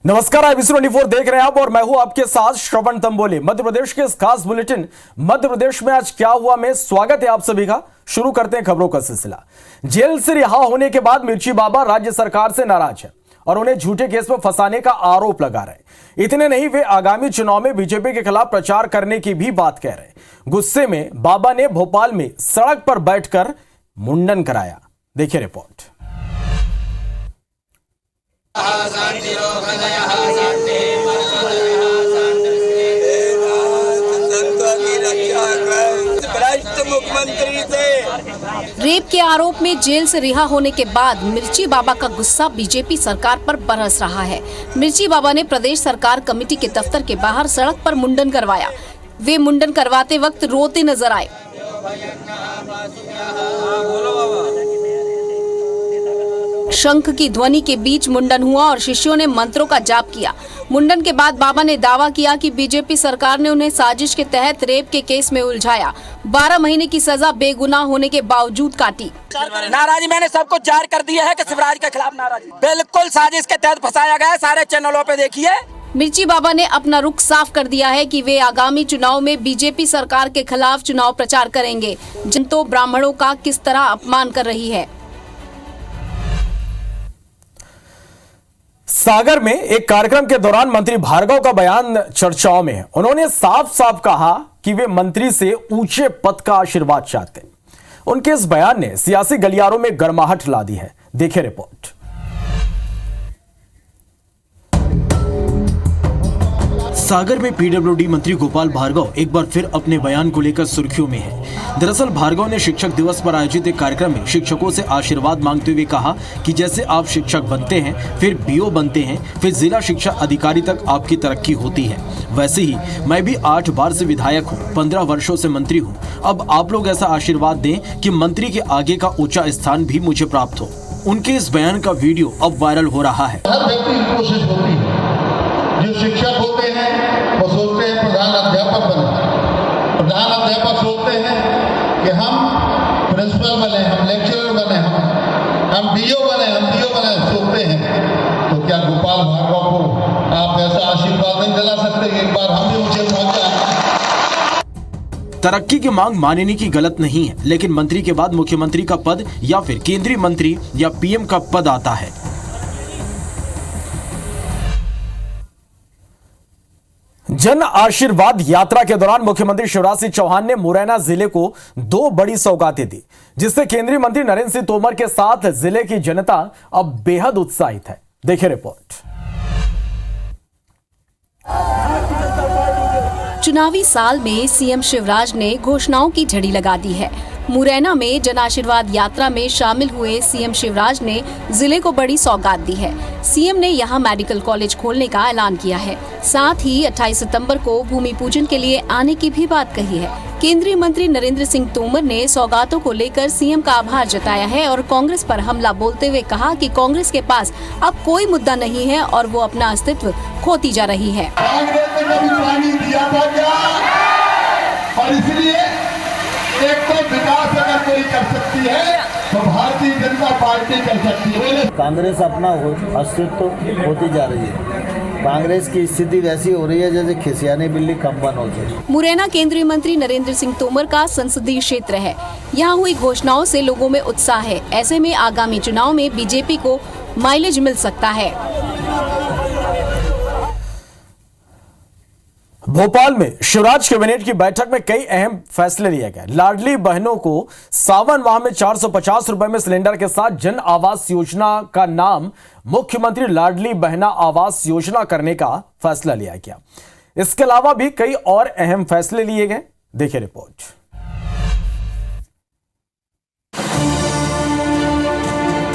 नमस्कार, IBC 24 देख रहे हैं आप और मैं हूं आपके साथ श्रवण तंबोली। मध्य प्रदेश के इस खास बुलेटिन मध्य प्रदेश में आज क्या हुआ में स्वागत है आप सभी का। शुरू करते हैं खबरों का सिलसिला। जेल से रिहा होने के बाद मिर्ची बाबा राज्य सरकार से नाराज है और उन्हें झूठे केस में फंसाने का आरोप लगा रहे। इतने नहीं, वे आगामी चुनाव में बीजेपी के खिलाफ प्रचार करने की भी बात कह रहे। गुस्से में बाबा ने भोपाल में सड़क पर बैठकर मुंडन कराया। देखिए रिपोर्ट। रेप के आरोप में जेल से रिहा होने के बाद मिर्ची बाबा का गुस्सा बीजेपी सरकार पर बरस रहा है। मिर्ची बाबा ने प्रदेश सरकार कमेटी के दफ्तर के बाहर सड़क पर मुंडन करवाया। वे मुंडन करवाते वक्त रोते नजर आए। शंख की ध्वनि के बीच मुंडन हुआ और शिष्यों ने मंत्रों का जाप किया। मुंडन के बाद बाबा ने दावा किया कि बीजेपी सरकार ने उन्हें साजिश के तहत रेप के केस में उलझाया। 12 महीने की सजा बेगुनाह होने के बावजूद काटी। नाराजी मैंने सबको जाहिर कर दिया है कि शिवराज के खिलाफ नाराजी बिल्कुल साजिश के तहत फंसाया गया है। सारे चैनलों पे देखिए। मिर्ची बाबा ने अपना रुख साफ कर दिया है कि वे आगामी चुनाव में बीजेपी सरकार के खिलाफ चुनाव प्रचार करेंगे, जिन तो ब्राह्मणों का किस तरह अपमान कर रही है। सागर में एक कार्यक्रम के दौरान मंत्री भार्गव का बयान चर्चाओं में है। उन्होंने साफ साफ कहा कि वे मंत्री से ऊंचे पद का आशीर्वाद चाहते हैं। उनके इस बयान ने सियासी गलियारों में गर्माहट ला दी है। देखिए रिपोर्ट। सागर में पीडब्ल्यूडी मंत्री गोपाल भार्गव एक बार फिर अपने बयान को लेकर सुर्खियों में है। दरअसल भार्गव ने शिक्षक दिवस पर आयोजित एक कार्यक्रम में शिक्षकों से आशीर्वाद मांगते हुए कहा कि जैसे आप शिक्षक बनते हैं, फिर बीओ बनते हैं, फिर जिला शिक्षा अधिकारी तक आपकी तरक्की होती है, वैसे ही मैं भी 8 बार से विधायक हूँ, 15 वर्षों से मंत्री हूँ। अब आप लोग ऐसा आशीर्वाद दें कि मंत्री के आगे का ऊंचा स्थान भी मुझे प्राप्त हो। उनके इस बयान का वीडियो अब वायरल हो रहा है। हर व्यक्ति की कोशिश होती है, जो शिक्षक होते हैं वो सोचते हैं प्रधान अध्यापक बने। प्रधान अध्यापक सोचते हैं कि हम प्रिंसिपल बने, हम लेक्चरर बने, हम बीओ बने सोचते हैं। तो क्या गोपाल भार्गव को आप ऐसा आशीर्वाद नहीं दिला सकते? एक बार हम भी ऊंचे पहुंच जाए। तरक्की की मांग मानने की गलत नहीं है, लेकिन मंत्री के बाद मुख्यमंत्री का पद या फिर केंद्रीय मंत्री या पीएम का पद आता है। जन आशीर्वाद यात्रा के दौरान मुख्यमंत्री शिवराज सिंह चौहान ने मुरैना जिले को 2 बड़ी सौगातें दी, जिससे केंद्रीय मंत्री नरेंद्र सिंह तोमर के साथ जिले की जनता अब बेहद उत्साहित है। देखिए रिपोर्ट। चुनावी साल में सीएम शिवराज ने घोषणाओं की झड़ी लगा दी है। मुरैना में जन आशीर्वाद यात्रा में शामिल हुए सीएम शिवराज ने जिले को बड़ी सौगात दी है। सीएम ने यहां मेडिकल कॉलेज खोलने का ऐलान किया है। साथ ही 28 सितंबर को भूमि पूजन के लिए आने की भी बात कही है। केंद्रीय मंत्री नरेंद्र सिंह तोमर ने सौगातों को लेकर सीएम का आभार जताया है और कांग्रेस पर हमला बोलते हुए कहा कि कांग्रेस के पास अब कोई मुद्दा नहीं है और वो अपना अस्तित्व खोती जा रही है। और इसलिए एक तो विकास अगर कोई कर सकती है तो भारतीय जनता पार्टी कर सकती है। कांग्रेस अपना अस्तित्व होती जा रही है। कांग्रेस की स्थिति वैसी हो रही है जैसे खिसियानी बिल्ली कंपन होती है। मुरैना केंद्रीय मंत्री नरेंद्र सिंह तोमर का संसदीय क्षेत्र है। यहाँ हुई घोषणाओं से लोगों में उत्साह है। ऐसे में आगामी चुनाव में बीजेपी को माइलेज मिल सकता है। भोपाल में शिवराज कैबिनेट की बैठक में कई अहम फैसले लिए गए। लाडली बहनों को सावन माह में 450 रुपए में सिलेंडर के साथ जन आवास योजना का नाम मुख्यमंत्री लाडली बहना आवास योजना करने का फैसला लिया गया। इसके अलावा भी कई और अहम फैसले लिए गए। देखिए रिपोर्ट।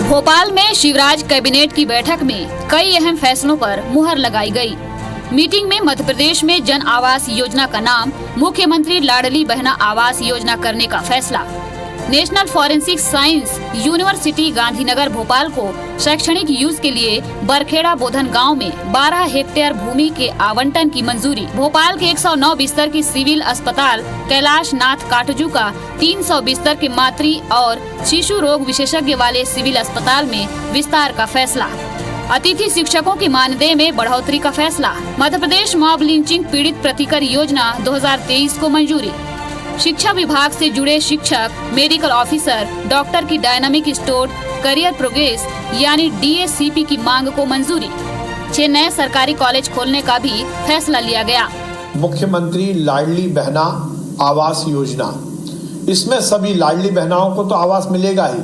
भोपाल में शिवराज कैबिनेट की बैठक में कई अहम फैसलों पर मुहर लगाई गई। मीटिंग में मध्य प्रदेश में जन आवास योजना का नाम मुख्यमंत्री लाडली बहना आवास योजना करने का फैसला, national forensic science university Gandhinagar Bhopal को शैक्षणिक यूज के लिए बरखेड़ा बोधन गांव में 12 हेक्टेयर भूमि के आवंटन की मंजूरी, भोपाल के 109 बिस्तर की सिविल अस्पताल कैलाश नाथ काटजू का 300 बिस्तर के मातृ और शिशु रोग विशेषज्ञ वाले सिविल अस्पताल में विस्तार का फैसला, अतिथि शिक्षकों की मानदेय में बढ़ोतरी का फैसला। मध्य प्रदेश मॉब लिंचिंग पीड़ित प्रतिकर योजना 2023 को मंजूरी। शिक्षा विभाग से जुड़े शिक्षक, मेडिकल ऑफिसर, डॉक्टर की डायनामिक स्टोर करियर प्रोग्रेस यानी DSCP की मांग को मंजूरी। 6 नए सरकारी कॉलेज खोलने का भी फैसला लिया गया। मुख्यमंत्री लाडली बहना आवास योजना, इसमें सभी लाडली बहनाओं को तो आवास मिलेगा ही,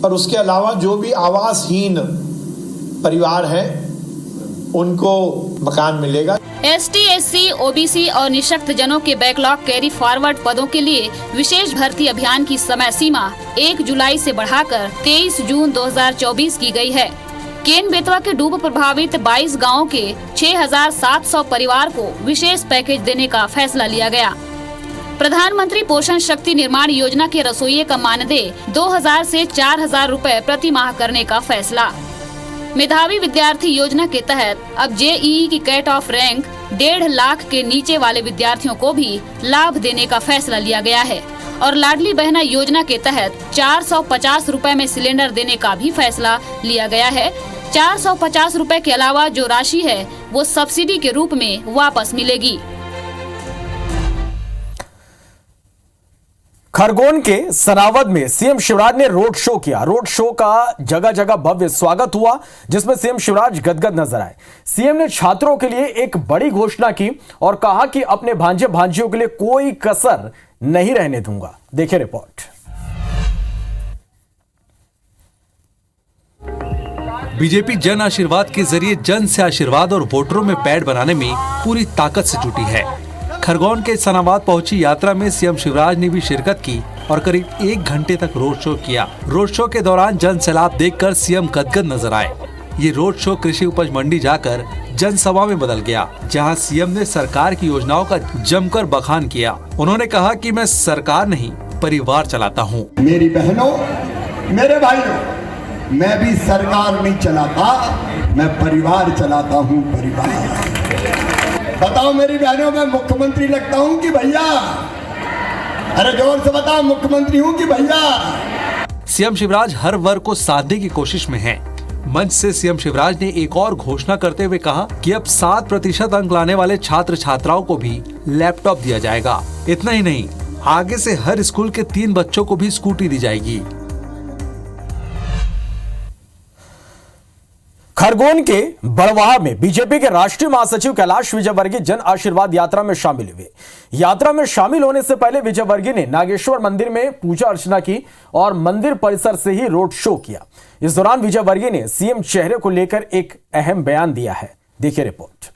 पर उसके अलावा जो भी आवासहीन परिवार हैं उनको मकान मिलेगा। ST, SC, OBC और निःशक्त जनों के बैकलॉग कैरी फॉरवर्ड पदों के लिए विशेष भर्ती अभियान की समय सीमा 1 जुलाई से बढ़ाकर 23 जून 2024 की गई है। केन बेतवा के डूब प्रभावित 22 गांवों के 6,700 परिवार को विशेष पैकेज देने का फैसला लिया गया। प्रधानमंत्री पोषण शक्ति निर्माण योजना के रसोइये का मानदेय 2,000 से 4,000 रुपए प्रति माह करने का फैसला। मेधावी विद्यार्थी योजना के तहत अब JEE की कट ऑफ रैंक 1.5 लाख के नीचे वाले विद्यार्थियों को भी लाभ देने का फैसला लिया गया है और लाडली बहना योजना के तहत 450 रुपए में सिलेंडर देने का भी फैसला लिया गया है। 450 रुपए के अलावा जो राशि है वो सब्सिडी के रूप में वापस मिलेगी। खरगोन के सनावद में सीएम शिवराज ने रोड शो किया। रोड शो का जगह जगह भव्य स्वागत हुआ, जिसमें सीएम शिवराज गदगद नजर आए। सीएम ने छात्रों के लिए एक बड़ी घोषणा की और कहा कि अपने भांजे भांजियों के लिए कोई कसर नहीं रहने दूंगा। देखिए रिपोर्ट। बीजेपी जन आशीर्वाद के जरिए जन से आशीर्वाद और वोटरों में पैठ बनाने में पूरी ताकत से जुटी है। खरगोन के सनावाद पहुंची यात्रा में सीएम शिवराज ने भी शिरकत की और करीब 1 घंटे तक रोड शो किया। रोड शो के दौरान जन सैलाब देखकर सीएम गदगद नजर आए। ये रोड शो कृषि उपज मंडी जाकर जनसभा में बदल गया, जहां सीएम ने सरकार की योजनाओं का जमकर बखान किया। उन्होंने कहा कि मैं सरकार नहीं परिवार चलाता हूँ। मेरी बहनों, मेरे भाइयों, मैं भी सरकार नहीं चलाता, मैं परिवार चलाता हूँ। परिवार बताओ मेरी बहनों, मैं मुख्यमंत्री लगता हूँ कि भैया? अरे जोर से बताओ, मुख्यमंत्री हूँ कि भैया? सीएम शिवराज हर वर्ग को साधने की कोशिश में हैं। मंच से सीएम शिवराज ने एक और घोषणा करते हुए कहा कि अब 7% अंक लाने वाले छात्र छात्राओं को भी लैपटॉप दिया जाएगा। इतना ही नहीं, आगे से हर स्कूल के 3 बच्चों को भी स्कूटी दी जाएगी। खरगोन के बड़वाह में बीजेपी के राष्ट्रीय महासचिव कैलाश विजयवर्गीय जन आशीर्वाद यात्रा में शामिल हुए। यात्रा में शामिल होने से पहले विजयवर्गीय ने नागेश्वर मंदिर में पूजा अर्चना की और मंदिर परिसर से ही रोड शो किया। इस दौरान विजयवर्गीय ने सीएम चेहरे को लेकर एक अहम बयान दिया है। देखिए रिपोर्ट।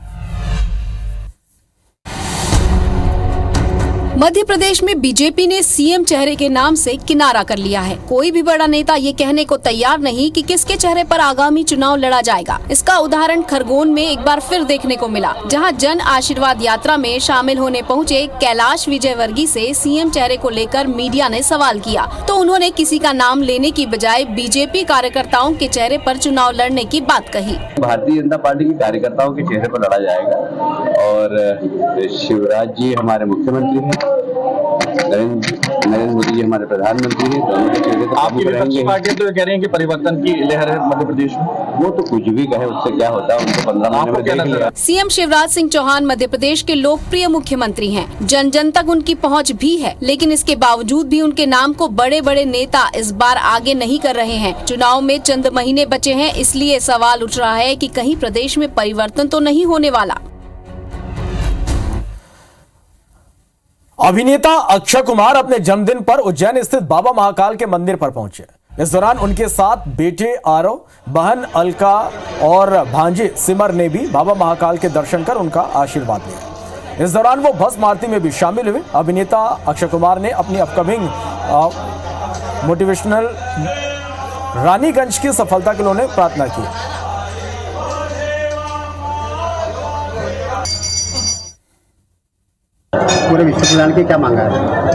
मध्य प्रदेश में बीजेपी ने सीएम चेहरे के नाम से किनारा कर लिया है। कोई भी बड़ा नेता ये कहने को तैयार नहीं कि किसके चेहरे पर आगामी चुनाव लड़ा जाएगा। इसका उदाहरण खरगोन में एक बार फिर देखने को मिला, जहां जन आशीर्वाद यात्रा में शामिल होने पहुंचे कैलाश विजयवर्गीय से सीएम चेहरे को लेकर मीडिया ने सवाल किया तो उन्होंने किसी का नाम लेने की बजाय बीजेपी कार्यकर्ताओं के चेहरे पर चुनाव लड़ने की बात कही। भारतीय जनता पार्टी के कार्यकर्ताओं के चेहरे पर लड़ा जाएगा और शिवराज जी हमारे मुख्यमंत्री हैं, नरेंद्र मोदी जी हमारे प्रधानमंत्री हैं। दोनों के चेहरे पर आपकी विपक्षी पार्टियां तो कह रही हैं कि परिवर्तन की लहर है मध्य प्रदेश में। वो तो कुछ भी कहे, उससे क्या होता है, उनको 15 महीने में देख लिया। सीएम शिवराज सिंह चौहान मध्य प्रदेश के लोकप्रिय मुख्यमंत्री हैं। जन जन तक उनकी पहुंच भी है, लेकिन इसके बावजूद भी उनके नाम को बड़े बड़े नेता इस बार आगे नहीं कर रहे हैं। चुनाव में चंद महीने बचे हैं, इसलिए सवाल उठ रहा है कि कहीं प्रदेश में परिवर्तन तो नहीं होने वाला। अभिनेता अक्षय कुमार अपने जन्मदिन पर उज्जैन स्थित बाबा महाकाल के मंदिर पर पहुंचे। इस दौरान उनके साथ बेटे आरव, बहन अलका और भांजे सिमर ने भी बाबा महाकाल के दर्शन कर उनका आशीर्वाद लिया। इस दौरान वो भस्म आरती में भी शामिल हुए। अभिनेता अक्षय कुमार ने अपनी अपकमिंग मोटिवेशनल रानीगंज की सफलता के लिए प्रार्थना की। पूरे विश्व कल्याण की क्या मांगा है?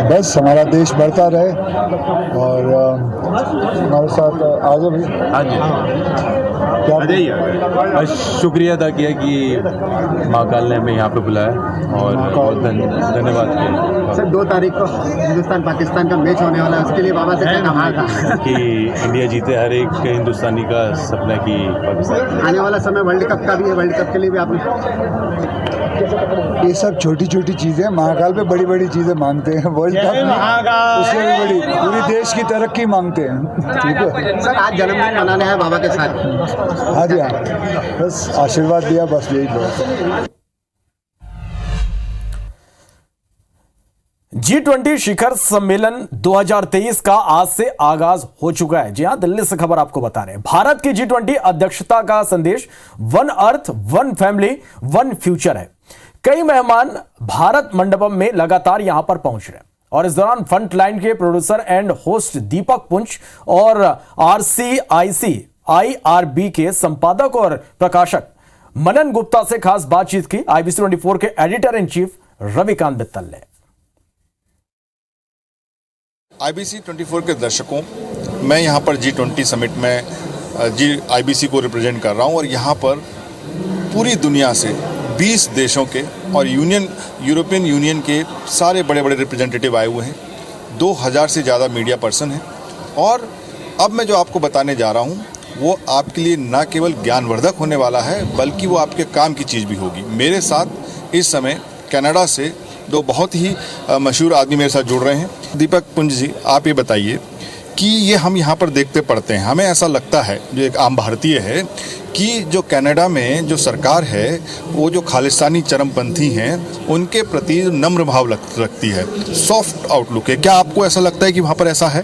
बस हमारा देश बढ़ता रहे और हमारे साथ आगे भी। हाँ जी, क्या शुक्रिया अदा किया कि माँ काल ने हमें यहाँ पे बुलाया और बहुत धन्यवाद किया। सर 2 तारीख को हिंदुस्तान पाकिस्तान का मैच होने वाला है, उसके लिए बाबा से क्या कहा था कि इंडिया जीते, हर एक हिंदुस्तानी का सपना कि पाकिस्तान। आने वाला समय वर्ल्ड कप का भी है, वर्ल्ड कप के लिए भी आपने ये सब छोटी छोटी चीज़ें, महाकाल पे बड़ी बड़ी चीज़ें मांगते हैं, वर्ल्ड कप में उससे भी बड़ी पूरी देश की तरक्की मांगते हैं। ठीक है सर, आज जन्मदिन मनाना है बाबा के साथ। हाँ जी, हाँ, बस आशीर्वाद दिया, बस यही बहुत। G20 शिखर सम्मेलन 2023 का आज से आगाज हो चुका है। जी हां, दिल्ली से खबर आपको बता रहे हैं। भारत की G20 अध्यक्षता का संदेश one earth, one family, one future है। कई मेहमान भारत मंडपम में लगातार यहां पर पहुंच रहे हैं और इस दौरान फ्रंट लाइन के प्रोड्यूसर एंड होस्ट दीपक पुंछ और RCIC IRB के संपादक और प्रकाशक मनन गुप्ता से खास बातचीत की IBC 24 के एडिटर इन चीफ रविकांत बित्तल ने। IBC 24 के दर्शकों, मैं यहाँ पर G20 समिट में IBC को रिप्रेजेंट कर रहा हूँ और यहाँ पर पूरी दुनिया से 20 देशों के और यूरोपियन यूनियन के सारे बड़े बड़े रिप्रेजेंटेटिव आए हुए हैं। 2000 से ज़्यादा मीडिया पर्सन हैं और अब मैं जो आपको बताने जा रहा हूँ वो आपके लिए न केवल ज्ञानवर्धक होने वाला है बल्कि वो आपके काम की चीज़ भी होगी। मेरे साथ इस समय कनाडा से 2 बहुत ही मशहूर आदमी मेरे साथ जुड़ रहे हैं। दीपक पुंछ जी, आप ये बताइए कि ये हम यहाँ पर देखते पढ़ते हैं, हमें ऐसा लगता है जो एक आम भारतीय है कि जो कनाडा में जो सरकार है वो जो खालिस्तानी चरमपंथी हैं उनके प्रति नम्र भाव रखती है, सॉफ्ट आउटलुक है। क्या आपको ऐसा लगता है कि वहाँ पर ऐसा है?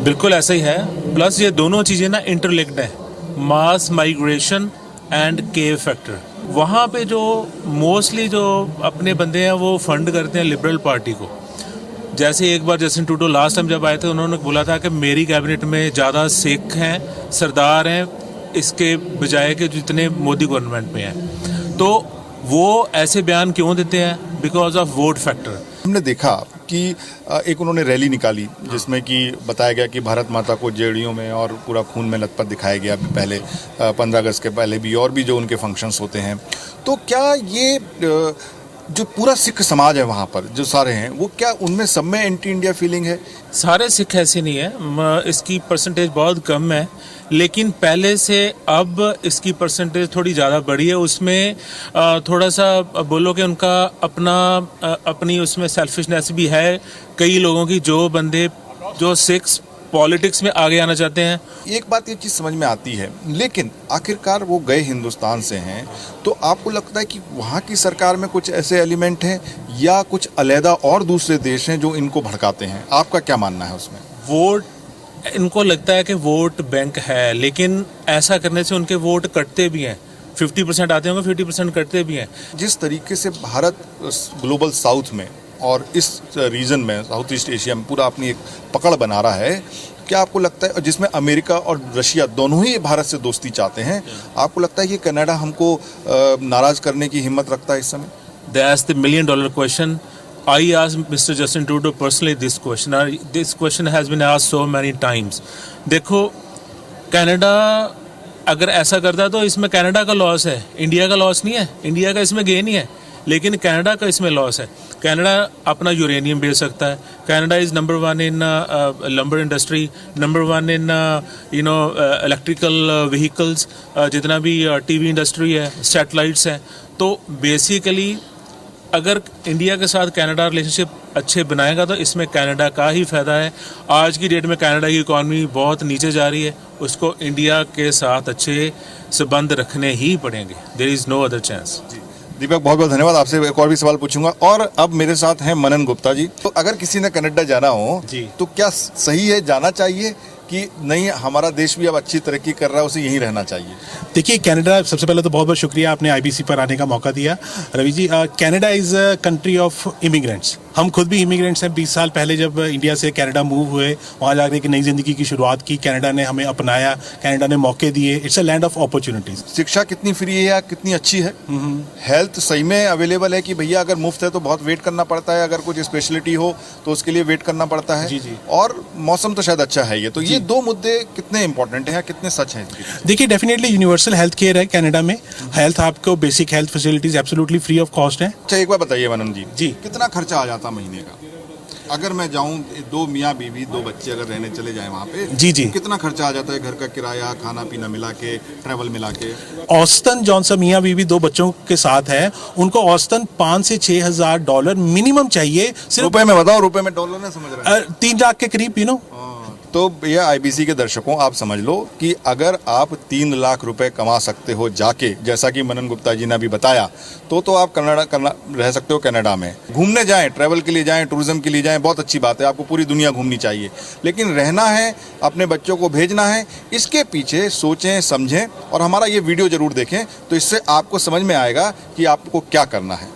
बिल्कुल ऐसा ही है। प्लस ये दोनों चीज़ें ना इंटरलिंक्ड है, मास माइग्रेशन एंड केव फैक्टर। वहाँ पे जो मोस्टली जो अपने बंदे हैं वो फंड करते हैं लिबरल पार्टी को। जैसे एक बार जस्टिन ट्रूडो लास्ट टाइम जब आए थे उन्होंने बोला था कि मेरी कैबिनेट में ज़्यादा सिख हैं, सरदार हैं, इसके बजाय के जितने मोदी गवर्नमेंट में हैं। तो वो ऐसे बयान क्यों देते हैं? Because of vote factor. हमने देखा कि एक उन्होंने रैली निकाली जिसमें कि बताया गया कि भारत माता को जेड़ियों में और पूरा खून में लथपथ दिखाया गया। पहले 15 अगस्त के पहले भी और भी जो उनके फंक्शंस होते हैं, तो क्या ये जो पूरा सिख समाज है वहाँ पर जो सारे हैं वो क्या उनमें सब में एंटी इंडिया फीलिंग है? सारे सिख ऐसे नहीं है, इसकी परसेंटेज बहुत कम है, लेकिन पहले से अब इसकी परसेंटेज थोड़ी ज़्यादा बढ़ी है। उसमें थोड़ा सा बोलो कि उनका अपनी उसमें सेल्फिशनेस भी है कई लोगों की, जो बंदे जो सिख्स पॉलिटिक्स में आगे आना चाहते हैं। एक बात ये चीज़ समझ में आती है, लेकिन आखिरकार वो गए हिंदुस्तान से हैं, तो आपको लगता है कि वहाँ की सरकार में कुछ ऐसे एलिमेंट हैं या कुछ अलहदा और दूसरे देश हैं जो इनको भड़काते हैं? आपका क्या मानना है उसमें? वोट, इनको लगता है कि वोट बैंक है, लेकिन ऐसा करने से उनके वोट कटते भी हैं। 50% आते होंगे, 50% कटते भी हैं। जिस तरीके से भारत ग्लोबल साउथ में और इस रीजन में, साउथ ईस्ट एशिया में पूरा अपनी एक पकड़ बना रहा है, क्या आपको लगता है, जिसमें अमेरिका और रशिया दोनों ही भारत से दोस्ती चाहते हैं, आपको लगता है कि कनाडा हमको नाराज करने की हिम्मत रखता है इस समय? That's the $1 million question. I asked Mr. Justin Trudeau personally this question. This question has been asked so many times. देखो, कनाडा अगर ऐसा करता तो इसमें कनाडा का लॉस है, इंडिया का लॉस नहीं है। इंडिया का इसमें गेन ही है, लेकिन कनाडा का इसमें लॉस है। कनाडा अपना यूरेनियम बेच सकता है। Canada is number 1 in lumbar industry, number 1 in electrical vehicles, जितना भी टीवी इंडस्ट्री है, सैटेलाइट्स हैं। तो बेसिकली अगर इंडिया के साथ कनाडा रिलेशनशिप अच्छे बनाएगा तो इसमें कनाडा का ही फ़ायदा है। आज की डेट में कनाडा की इकॉनमी बहुत नीचे जा रही है, उसको इंडिया के साथ अच्छे संबंध रखने ही पड़ेंगे। There is no other chance. Deepak, बहुत बहुत धन्यवाद। आपसे एक और भी सवाल पूछूंगा। और अब मेरे साथ हैं मनन गुप्ता जी। तो अगर किसी ने कनाडा जाना हो तो क्या सही है, जाना चाहिए कि नहीं, हमारा देश भी अब अच्छी तरक्की कर रहा है, उसे यहीं रहना चाहिए? देखिए, कनाडा, सबसे पहले तो बहुत बहुत शुक्रिया आपने IBC पर आने का मौका दिया। Ravi ji, Canada is a country of immigrants. हम खुद भी इमिग्रेंट्स हैं। 20 साल पहले जब इंडिया से कनाडा मूव हुए, वहाँ जाकर एक नई जिंदगी की शुरुआत की, कनाडा ने हमें अपनाया, कनाडा ने मौके दिए। It's a land of opportunities. शिक्षा कितनी फ्री है या कितनी अच्छी है, हेल्थ सही में अवेलेबल है कि भैया अगर मुफ्त है तो बहुत वेट करना पड़ता है, अगर कुछ स्पेशलिटी हो तो उसके लिए वेट करना पड़ता है। जी। और मौसम तो शायद अच्छा है। ये तो ये दो मुद्दे कितने इंपॉर्टेंट हैं, कितने सच हैं? देखिए, डेफिनेटली यूनिवर्सल हेल्थ केयर है कनाडा में। हेल्थ आपको basic health facilities absolutely free of cost है। अच्छा, एक बार बताइए वनन जी, कितना खर्चा आ जाता महीने का अगर मैं जाऊं? 2 मियाँ बीवी 2 बच्चे अगर रहने चले जाएं वहाँ पे, जी, कितना खर्चा आ जाता है? घर का किराया, खाना पीना मिला के, ट्रैवल मिला के। औसतन जौन सा मियाँ बीवी 2 बच्चों के साथ है, उनको औसतन $5,000 से $6,000 मिनिमम चाहिए। सिर्फ रुपए में बताओ, रुपए में, डॉलर में समझ रहे हैं? 3 लाख के करीब, यू नो। तो भैया IBC के दर्शकों, आप समझ लो कि अगर आप 3 लाख रुपए कमा सकते हो जाके, जैसा कि मनन गुप्ता जी ने अभी बताया, तो आप रह सकते हो कनाडा में। घूमने जाएं, ट्रैवल के लिए जाएं, टूरिज्म के लिए जाएं, बहुत अच्छी बात है, आपको पूरी दुनिया घूमनी चाहिए। लेकिन रहना है, अपने बच्चों को भेजना है, इसके पीछे सोचें, समझें और हमारा ये वीडियो जरूर देखें, तो इससे आपको समझ में आएगा कि आपको क्या करना है।